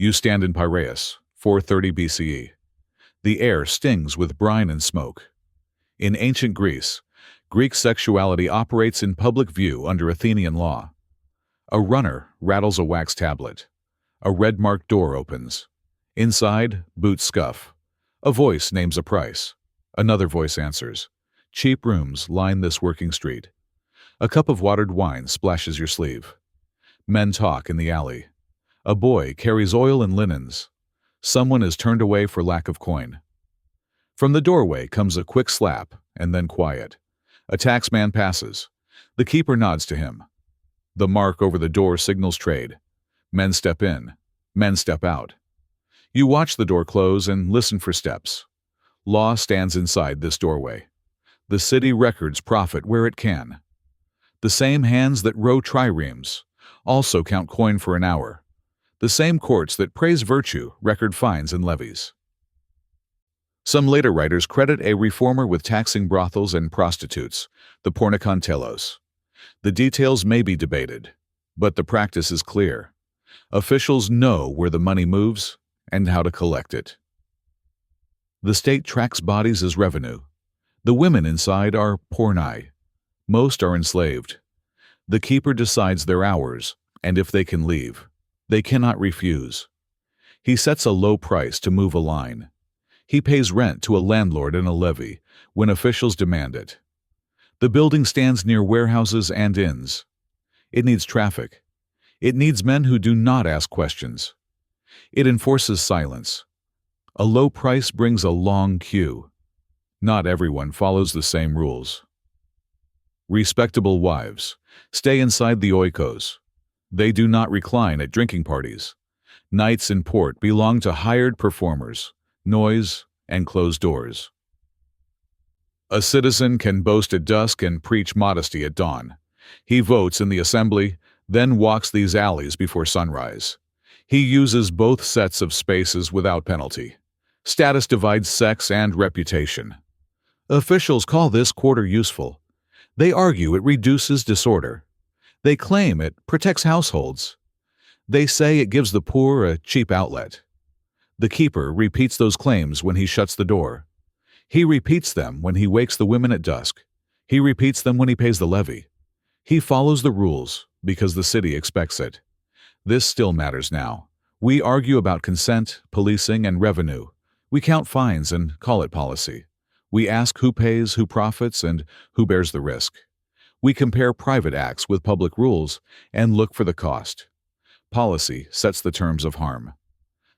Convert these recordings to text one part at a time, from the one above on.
You stand in Piraeus, 430 BCE. The air stings with brine and smoke. In ancient Greece, Greek sexuality operates in public view under Athenian law. A runner rattles a wax tablet. A red-marked door opens. Inside, boots scuff. A voice names a price. Another voice answers. Cheap rooms line this working street. A cup of watered wine splashes your sleeve. Men talk in the alley. A boy carries oil and linens. Someone is turned away for lack of coin. From the doorway comes a quick slap, and then quiet. A taxman passes. The keeper nods to him. The mark over the door signals trade. Men step in. Men step out. You watch the door close and listen for steps. Law stands inside this doorway. The city records profit where it can. The same hands that row triremes also count coin for an hour. The same courts that praise virtue record fines and levies. Some later writers credit a reformer with taxing brothels and prostitutes, the pornikontelos. The details may be debated, but the practice is clear. Officials know where the money moves and how to collect it. The state tracks bodies as revenue. The women inside are pornai. Most are enslaved. The keeper decides their hours and if they can leave. They cannot refuse. He sets a low price to move a line. He pays rent to a landlord and a levy when officials demand it. The building stands near warehouses and inns. It needs traffic. It needs men who do not ask questions. It enforces silence. A low price brings a long queue. Not everyone follows the same rules. Respectable wives stay inside the oikos. They do not recline at drinking parties. Nights in port belong to hired performers, noise, and closed doors. A citizen can boast at dusk and preach modesty at dawn. He votes in the assembly, then walks these alleys before sunrise. He uses both sets of spaces without penalty. Status divides sex and reputation. Officials call this quarter useful. They argue it reduces disorder. They claim it protects households. They say it gives the poor a cheap outlet. The keeper repeats those claims when he shuts the door. He repeats them when he wakes the women at dusk. He repeats them when he pays the levy. He follows the rules because the city expects it. This still matters now. We argue about consent, policing, and revenue. We count fines and call it policy. We ask who pays, who profits, and who bears the risk. We compare private acts with public rules and look for the cost. Policy sets the terms of harm.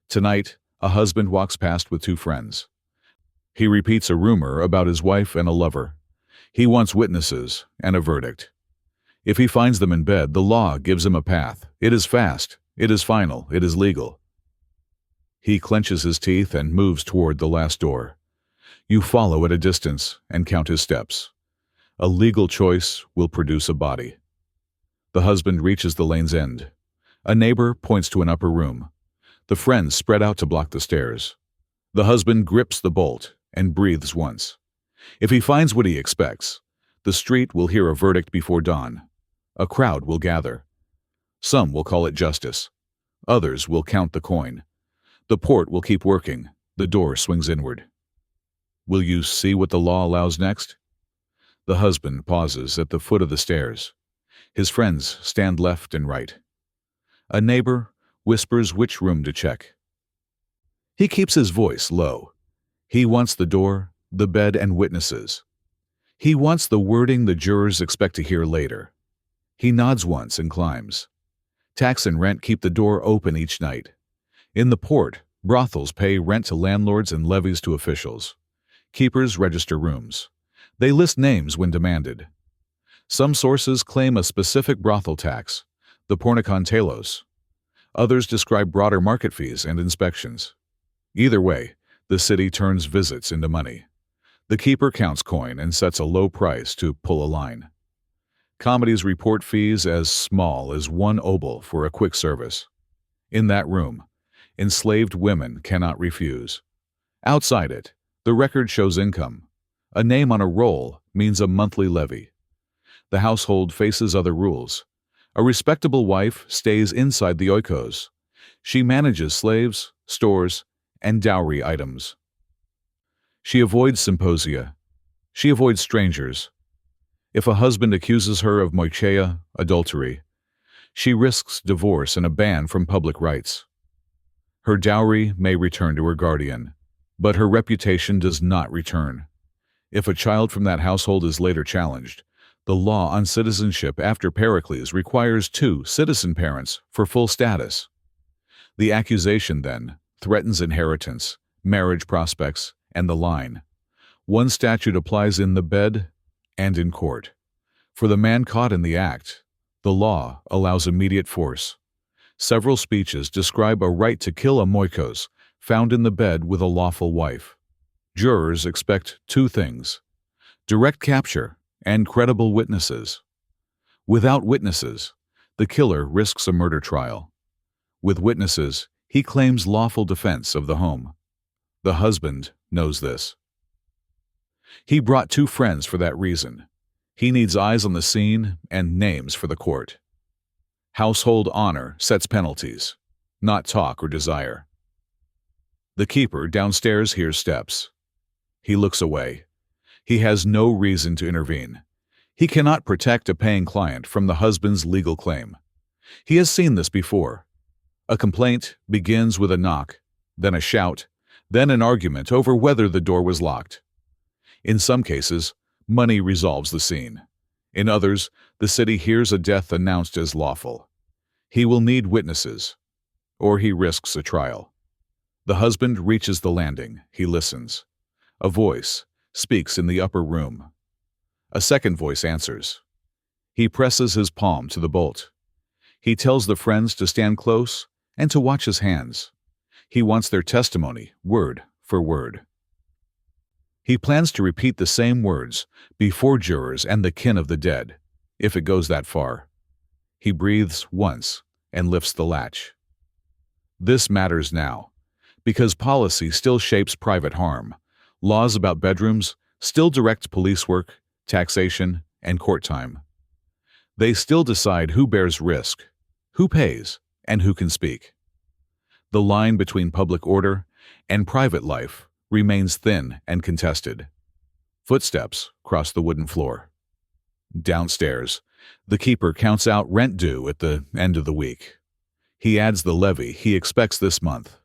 Tonight, a husband walks past with two friends. He repeats a rumor about his wife and a lover. He wants witnesses and a verdict. If he finds them in bed, the law gives him a path. It is fast. It is final. It is legal. He clenches his teeth and moves toward the last door. You follow at a distance and count his steps. A legal choice will produce a body. The husband reaches the lane's end. A neighbor points to an upper room. The friends spread out to block the stairs. The husband grips the bolt and breathes once. If he finds what he expects, the street will hear a verdict before dawn. A crowd will gather. Some will call it justice. Others will count the coin. The port will keep working. The door swings inward. Will you see what the law allows next? The husband pauses at the foot of the stairs. His friends stand left and right. A neighbor whispers which room to check. He keeps his voice low. He wants the door, the bed, and witnesses. He wants the wording the jurors expect to hear later. He nods once and climbs. Tax and rent keep the door open each night. In the port, brothels pay rent to landlords and levies to officials. Keepers register rooms. They list names when demanded. Some sources claim a specific brothel tax, the pornikontelos. Others describe broader market fees and inspections. Either way, the city turns visits into money. The keeper counts coin and sets a low price to pull a line. Comedies report fees as small as 1 obol for a quick service. In that room, enslaved women cannot refuse. Outside it, the record shows income. A name on a roll means a monthly levy. The household faces other rules. A respectable wife stays inside the oikos. She manages slaves, stores, and dowry items. She avoids symposia. She avoids strangers. If a husband accuses her of moicheia, adultery, she risks divorce and a ban from public rites. Her dowry may return to her guardian, but her reputation does not return. If a child from that household is later challenged, the law on citizenship after Pericles requires 2 citizen parents for full status. The accusation, then, threatens inheritance, marriage prospects, and the line. One statute applies in the bed and in court. For the man caught in the act, the law allows immediate force. Several speeches describe a right to kill a moikos found in the bed with a lawful wife. Jurors expect 2 things: direct capture and credible witnesses. Without witnesses, the killer risks a murder trial. With witnesses, he claims lawful defense of the home. The husband knows this. He brought 2 friends for that reason. He needs eyes on the scene and names for the court. Household honor sets penalties, not talk or desire. The keeper downstairs hears steps. He looks away. He has no reason to intervene. He cannot protect a paying client from the husband's legal claim. He has seen this before. A complaint begins with a knock, then a shout, then an argument over whether the door was locked. In some cases, money resolves the scene. In others, the city hears a death announced as lawful. He will need witnesses, or he risks a trial. The husband reaches the landing. He listens. A voice speaks in the upper room. A second voice answers. He presses his palm to the bolt. He tells the friends to stand close and to watch his hands. He wants their testimony, word for word. He plans to repeat the same words before jurors and the kin of the dead, if it goes that far. He breathes once and lifts the latch. This matters now, because policy still shapes private harm. Laws about bedrooms still direct police work, taxation, and court time. They still decide who bears risk, who pays, and who can speak. The line between public order and private life remains thin and contested. Footsteps cross the wooden floor. Downstairs, the keeper counts out rent due at the end of the week. He adds the levy he expects this month.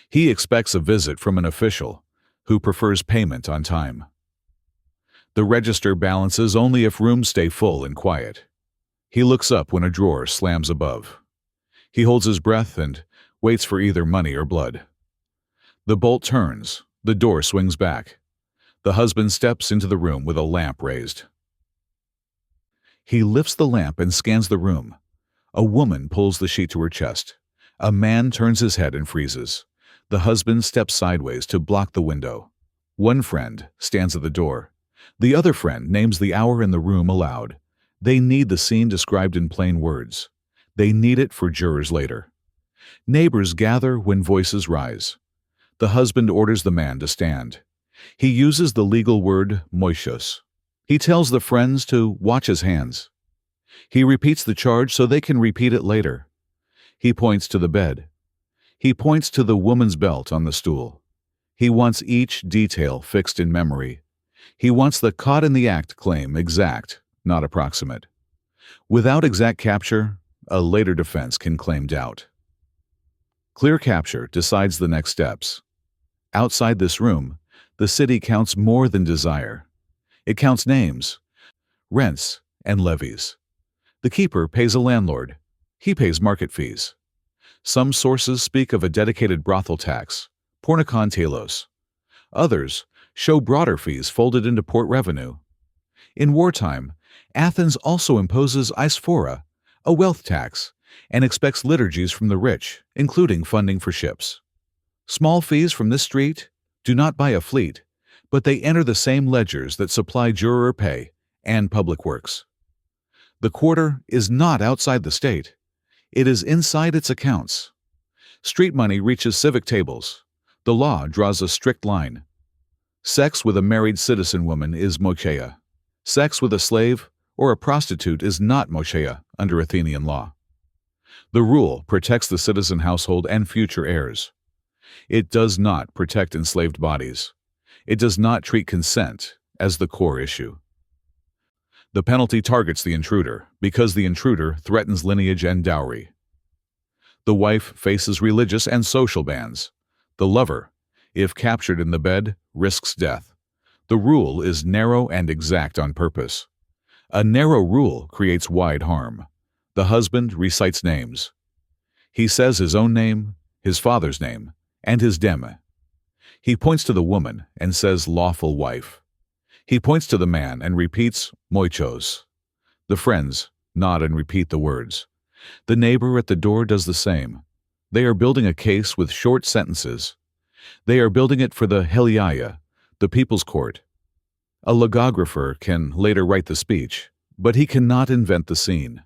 He expects a visit from an official who prefers payment on time. The register balances only if rooms stay full and quiet. He looks up when a drawer slams above. He holds his breath and waits for either money or blood. The bolt turns. The door swings back. The husband steps into the room with a lamp raised. He lifts the lamp and scans the room. A woman pulls the sheet to her chest. A man turns his head and freezes. The husband steps sideways to block the window. One friend stands at the door. The other friend names the hour in the room aloud. They need the scene described in plain words. They need it for jurors later. Neighbors gather when voices rise. The husband orders the man to stand. He uses the legal word moichos. He tells the friends to watch his hands. He repeats the charge so they can repeat it later. He points to the bed. He points to the woman's belt on the stool. He wants each detail fixed in memory. He wants the caught in the act claim exact, not approximate. Without exact capture, a later defense can claim doubt. Clear capture decides the next steps. Outside this room, the city counts more than desire. It counts names, rents, and levies. The keeper pays a landlord. He pays market fees. Some sources speak of a dedicated brothel tax, pornikon telos. Others show broader fees folded into port revenue. In wartime, Athens also imposes eisphora, a wealth tax, and expects liturgies from the rich, including funding for ships. Small fees from this street do not buy a fleet, but they enter the same ledgers that supply juror pay and public works. The quarter is not outside the state. It is inside its accounts. Street money reaches civic tables. The law draws a strict line. Sex with a married citizen woman is moicheia. Sex with a slave or a prostitute is not moicheia under Athenian law. The rule protects the citizen household and future heirs. It does not protect enslaved bodies. It does not treat consent as the core issue. The penalty targets the intruder because the intruder threatens lineage and dowry. The wife faces religious and social bans. The lover, if captured in the bed, risks death. The rule is narrow and exact on purpose. A narrow rule creates wide harm. The husband recites names. He says his own name, his father's name, and his deme. He points to the woman and says lawful wife. He points to the man and repeats moichos. The friends nod and repeat the words. The neighbor at the door does the same. They are building a case with short sentences. They are building it for the Heliaia, the people's court. A logographer can later write the speech, but he cannot invent the scene.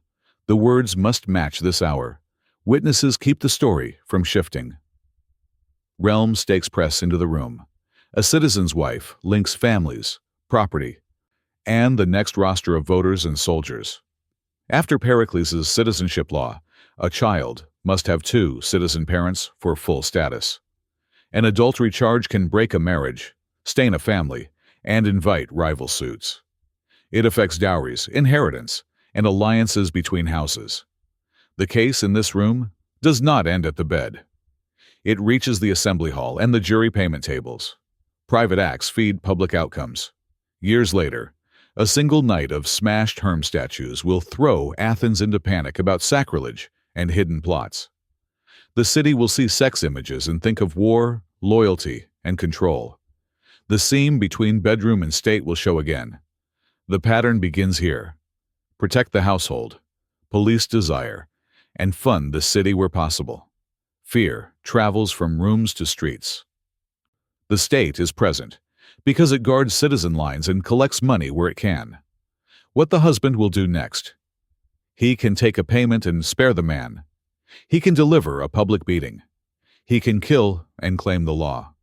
The words must match this hour. Witnesses keep the story from shifting. Realm stakes press into the room. A citizen's wife links families, property, and the next roster of voters and soldiers. After Pericles' citizenship law, a child must have 2 citizen parents for full status. An adultery charge can break a marriage, stain a family, and invite rival suits. It affects dowries, inheritance, and alliances between houses. The case in this room does not end at the bed. It reaches the assembly hall and the jury payment tables. Private acts feed public outcomes. Years later, a single night of smashed Herm statues will throw Athens into panic about sacrilege and hidden plots. The city will see sex images and think of war, loyalty, and control. The seam between bedroom and state will show again. The pattern begins here. Protect the household, police desire, and fund the city where possible. Fear travels from rooms to streets. The state is present because it guards citizen lines and collects money where it can. What the husband will do next? He can take a payment and spare the man. He can deliver a public beating. He can kill and claim the law.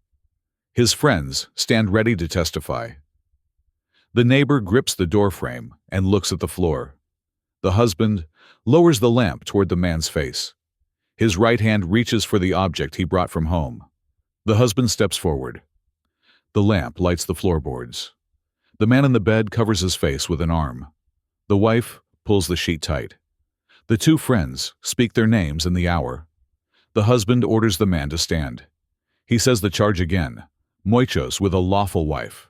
His friends stand ready to testify. The neighbor grips the doorframe and looks at the floor. The husband lowers the lamp toward the man's face. His right hand reaches for the object he brought from home. The husband steps forward. The lamp lights the floorboards. The man in the bed covers his face with an arm. The wife pulls the sheet tight. The 2 friends speak their names and the hour. The husband orders the man to stand. He says the charge again, moichos with a lawful wife.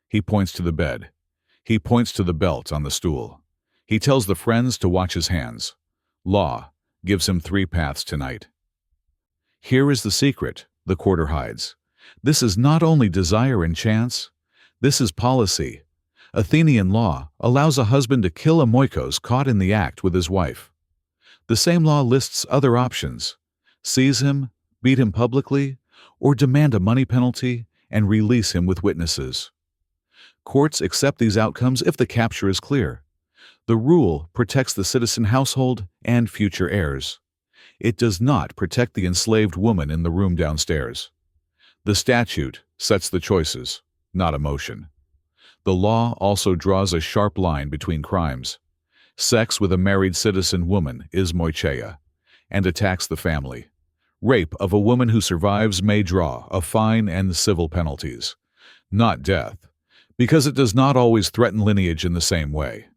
He points to the bed. He points to the belt on the stool. He tells the friends to watch his hands. Law gives him 3 paths tonight. Here is the secret the quarter hides. This is not only desire and chance, this is policy. Athenian law allows a husband to kill a moikos caught in the act with his wife. The same law lists other options: seize him, beat him publicly, or demand a money penalty and release him with witnesses. Courts accept these outcomes if the capture is clear. The rule protects the citizen household and future heirs. It does not protect the enslaved woman in the room downstairs. The statute sets the choices, not emotion. The law also draws a sharp line between crimes. Sex with a married citizen woman is moicheia and attacks the family. Rape of a woman who survives may draw a fine and civil penalties, not death, because it does not always threaten lineage in the same way.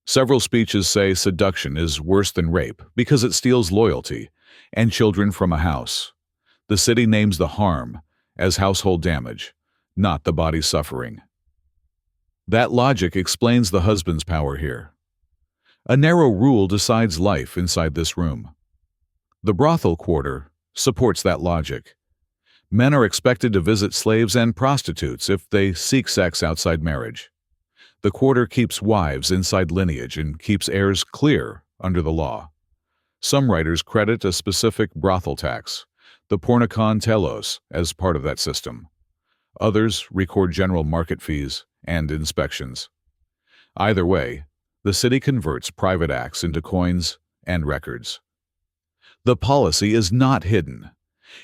Several speeches say seduction is worse than rape because it steals loyalty and children from a house. The city names the harm as household damage, not the body's suffering. That logic explains the husband's power here. A narrow rule decides life inside this room. The brothel quarter supports that logic. Men are expected to visit slaves and prostitutes if they seek sex outside marriage. The quarter keeps wives inside lineage and keeps heirs clear under the law. Some writers credit a specific brothel tax, the pornikon telos, as part of that system. Others record general market fees and inspections. Either way, the city converts private acts into coins and records. The policy is not hidden.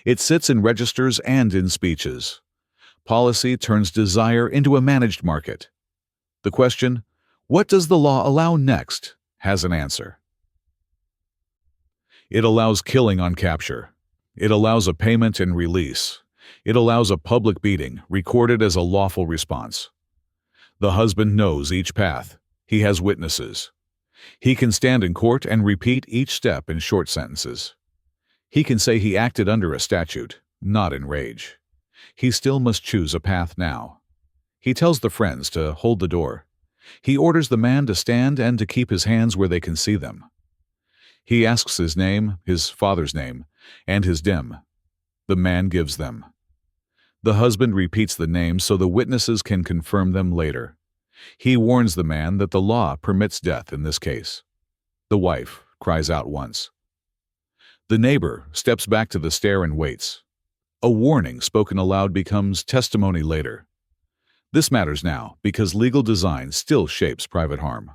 It sits in registers and in speeches. Policy turns desire into a managed market. The question, what does the law allow next, has an answer. It allows killing on capture. It allows a payment and release. It allows a public beating, recorded as a lawful response. The husband knows each path. He has witnesses. He can stand in court and repeat each step in short sentences. He can say he acted under a statute, not in rage. He still must choose a path now. He tells the friends to hold the door. He orders the man to stand and to keep his hands where they can see them. He asks his name, his father's name, and his dim. The man gives them. The husband repeats the names so the witnesses can confirm them later. He warns the man that the law permits death in this case. The wife cries out once. The neighbor steps back to the stair and waits. A warning spoken aloud becomes testimony later. This matters now because legal design still shapes private harm.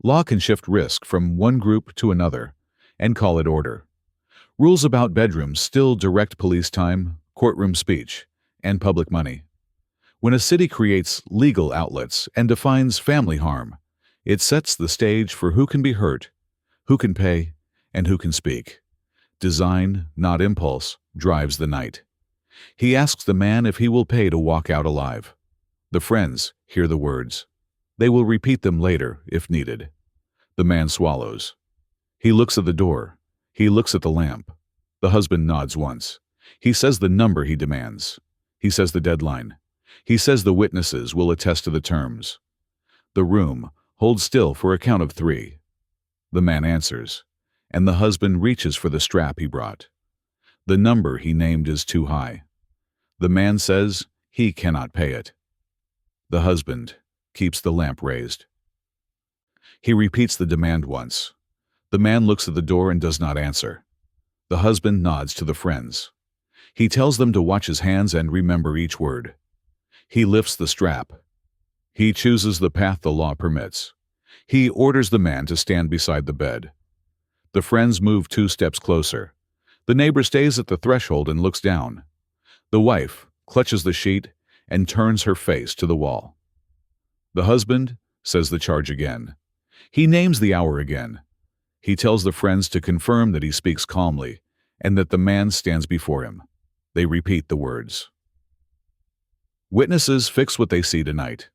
Law can shift risk from one group to another and call it order. Rules about bedrooms still direct police time, courtroom speech, and public money. When a city creates legal outlets and defines family harm, it sets the stage for who can be hurt, who can pay, and who can speak. Design, not impulse, drives the night. He asks the man if he will pay to walk out alive. The friends hear the words. They will repeat them later, if needed. The man swallows. He looks at the door. He looks at the lamp. The husband nods once. He says the number he demands. He says the deadline. He says the witnesses will attest to the terms. The room holds still for a count of 3. The man answers, and the husband reaches for the strap he brought. The number he named is too high. The man says he cannot pay it. The husband keeps the lamp raised. He repeats the demand once. The man looks at the door and does not answer. The husband nods to the friends. He tells them to watch his hands and remember each word. He lifts the strap. He chooses the path the law permits. He orders the man to stand beside the bed. The friends move 2 steps closer. The neighbor stays at the threshold and looks down. The wife clutches the sheet and turns her face to the wall. The husband says the charge again. He names the hour again. He tells the friends to confirm that he speaks calmly and that the man stands before him. They repeat the words. Witnesses fix what they see tonight.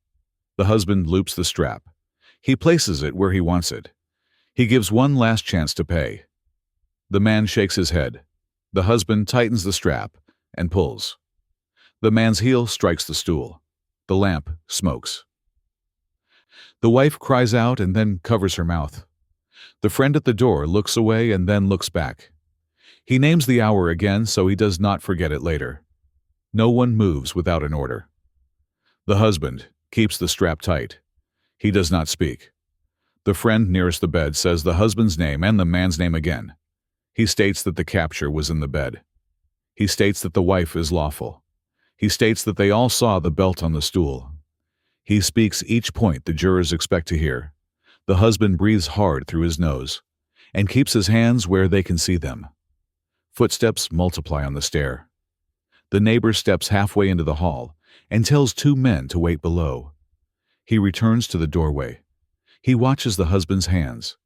The husband loops the strap. He places it where he wants it. He gives one last chance to pay. The man shakes his head. The husband tightens the strap and pulls. The man's heel strikes the stool. The lamp smokes. The wife cries out and then covers her mouth. The friend at the door looks away and then looks back. He names the hour again so he does not forget it later. No one moves without an order. The husband keeps the strap tight. He does not speak. The friend nearest the bed says the husband's name and the man's name again. He states that the capture was in the bed. He states that the wife is lawful. He states that they all saw the belt on the stool. He speaks each point the jurors expect to hear. The husband breathes hard through his nose and keeps his hands where they can see them. Footsteps multiply on the stair. The neighbor steps halfway into the hall and tells 2 men to wait below. He returns to the doorway. He watches the husband's hands.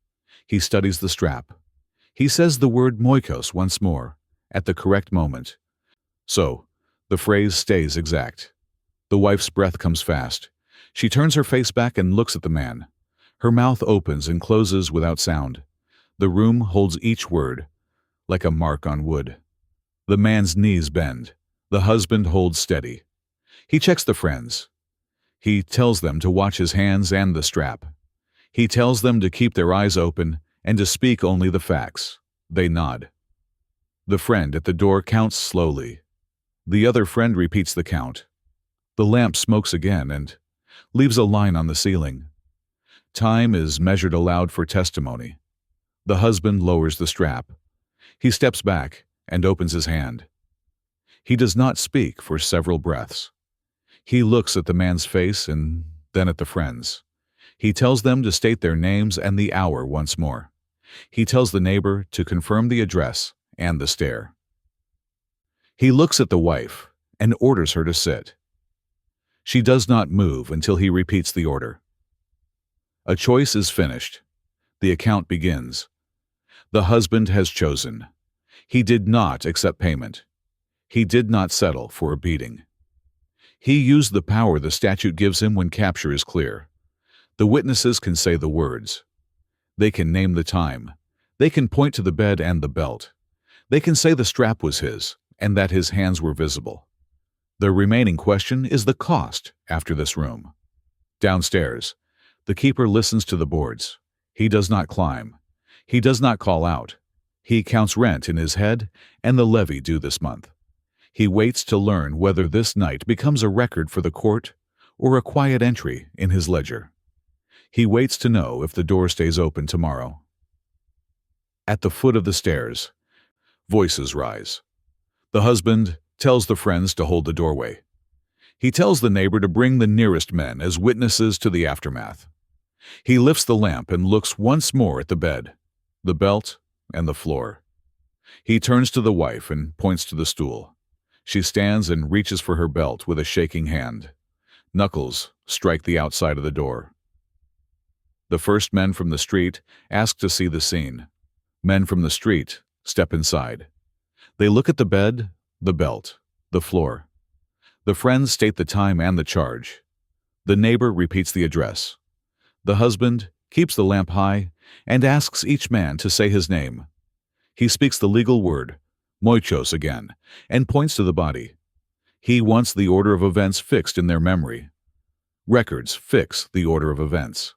He studies the strap. He says the word moikos once more, at the correct moment. So, the phrase stays exact. The wife's breath comes fast. She turns her face back and looks at the man. Her mouth opens and closes without sound. The room holds each word, like a mark on wood. The man's knees bend. The husband holds steady. He checks the friends. He tells them to watch his hands and the strap. He tells them to keep their eyes open and to speak only the facts. They nod. The friend at the door counts slowly. The other friend repeats the count. The lamp smokes again and leaves a line on the ceiling. Time is measured aloud for testimony. The husband lowers the strap. He steps back and opens his hand. He does not speak for several breaths. He looks at the man's face and then at the friends. He tells them to state their names and the hour once more. He tells the neighbor to confirm the address and the stair. He looks at the wife and orders her to sit. She does not move until he repeats the order. A choice is finished. The account begins. The husband has chosen. He did not accept payment. He did not settle for a beating. He used the power the statute gives him when capture is clear. The witnesses can say the words. They can name the time. They can point to the bed and the belt. They can say the strap was his and that his hands were visible. The remaining question is the cost after this room. Downstairs, the keeper listens to the boards. He does not climb. He does not call out. He counts rent in his head and the levy due this month. He waits to learn whether this night becomes a record for the court or a quiet entry in his ledger. He waits to know if the door stays open tomorrow. At the foot of the stairs, voices rise. The husband tells the friends to hold the doorway. He tells the neighbor to bring the nearest men as witnesses to the aftermath. He lifts the lamp and looks once more at the bed, the belt, and the floor. He turns to the wife and points to the stool. She stands and reaches for her belt with a shaking hand. Knuckles strike the outside of the door. The first men from the street ask to see the scene. Men from the street step inside. They look at the bed, the belt, the floor. The friends state the time and the charge. The neighbor repeats the address. The husband keeps the lamp high and asks each man to say his name. He speaks the legal word, moichos, again, and points to the body. He wants the order of events fixed in their memory. Records fix the order of events.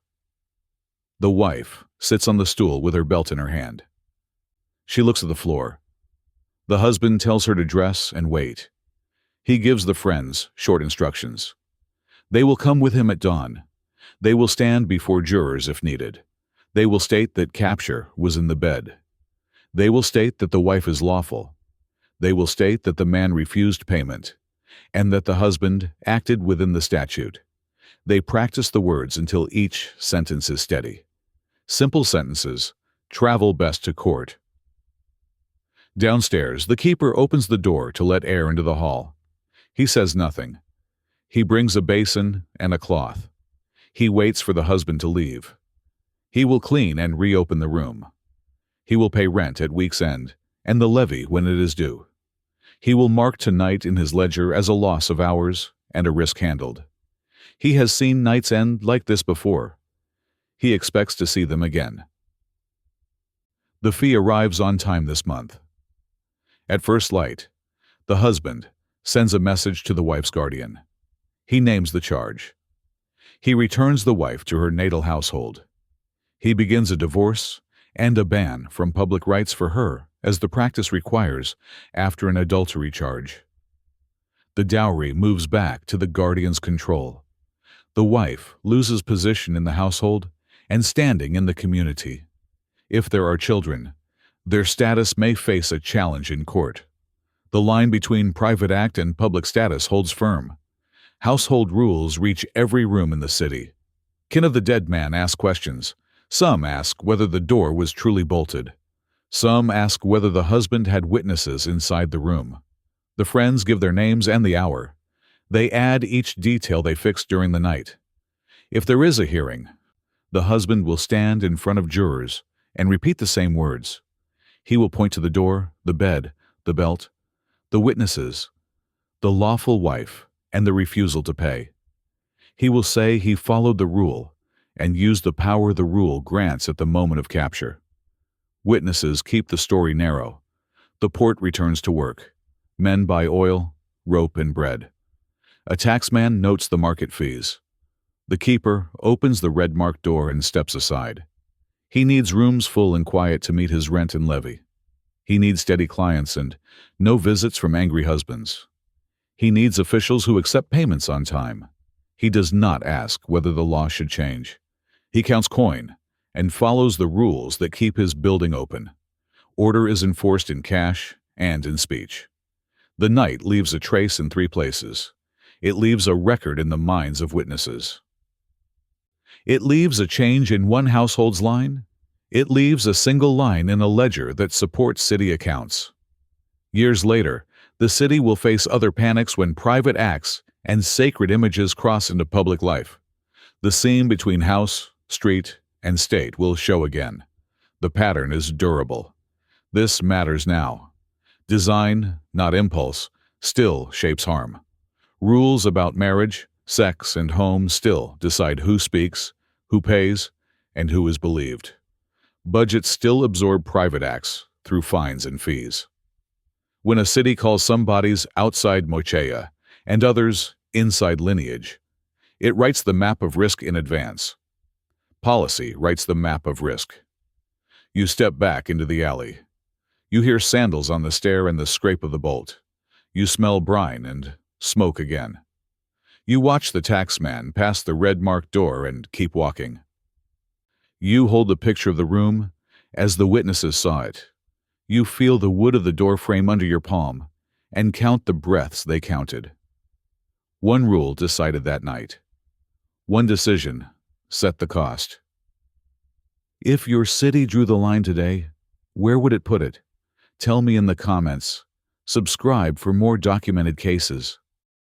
The wife sits on the stool with her belt in her hand. She looks at the floor. The husband tells her to dress and wait. He gives the friends short instructions. They will come with him at dawn. They will stand before jurors if needed. They will state that capture was in the bed. They will state that the wife is lawful. They will state that the man refused payment, and that the husband acted within the statute. They practice the words until each sentence is steady. Simple sentences travel best to court. Downstairs, the keeper opens the door to let air into the hall. He says nothing. He brings a basin and a cloth. He waits for the husband to leave. He will clean and reopen the room. He will pay rent at week's end and the levy when it is due. He will mark tonight in his ledger as a loss of hours and a risk handled. He has seen nights end like this before. He expects to see them again. The fee arrives on time this month. At first light, the husband sends a message to the wife's guardian. He names the charge. He returns the wife to her natal household. He begins a divorce and a ban from public rights for her, as the practice requires after an adultery charge. The dowry moves back to the guardian's control. The wife loses position in the household and standing in the community. If there are children, their status may face a challenge in court. The line between private act and public status holds firm. Household rules reach every room in the city. Kin of the dead man ask questions. Some ask whether the door was truly bolted. Some ask whether the husband had witnesses inside the room. The friends give their names and the hour. They add each detail they fixed during the night. If there is a hearing, the husband will stand in front of jurors and repeat the same words. He will point to the door, the bed, the belt, the witnesses, the lawful wife, and the refusal to pay. He will say he followed the rule and used the power the rule grants at the moment of capture. Witnesses keep the story narrow. The port returns to work. Men buy oil, rope, and bread. A taxman notes the market fees. The keeper opens the red-marked door and steps aside. He needs rooms full and quiet to meet his rent and levy. He needs steady clients and no visits from angry husbands. He needs officials who accept payments on time. He does not ask whether the law should change. He counts coin and follows the rules that keep his building open. Order is enforced in cash and in speech. The night leaves a trace in 3 places. It leaves a record in the minds of witnesses. It leaves a change in one household's line. It leaves a single line in a ledger that supports city accounts. Years later, the city will face other panics when private acts and sacred images cross into public life. The seam between house, street, and state will show again. The pattern is durable. This matters now. Design, not impulse, still shapes harm. Rules about marriage, sex, and home still decide who speaks, who pays, and who is believed. Budgets still absorb private acts through fines and fees. When a city calls some bodies outside Moicheia and others inside lineage, it writes the map of risk in advance. Policy writes the map of risk. You step back into the alley. You hear sandals on the stair and the scrape of the bolt. You smell brine and smoke again. You watch the taxman pass the red-marked door and keep walking. You hold the picture of the room as the witnesses saw it. You feel the wood of the doorframe under your palm and count the breaths they counted. One rule decided that night. One decision set the cost. If your city drew the line today, where would it put it? Tell me in the comments. Subscribe for more documented cases.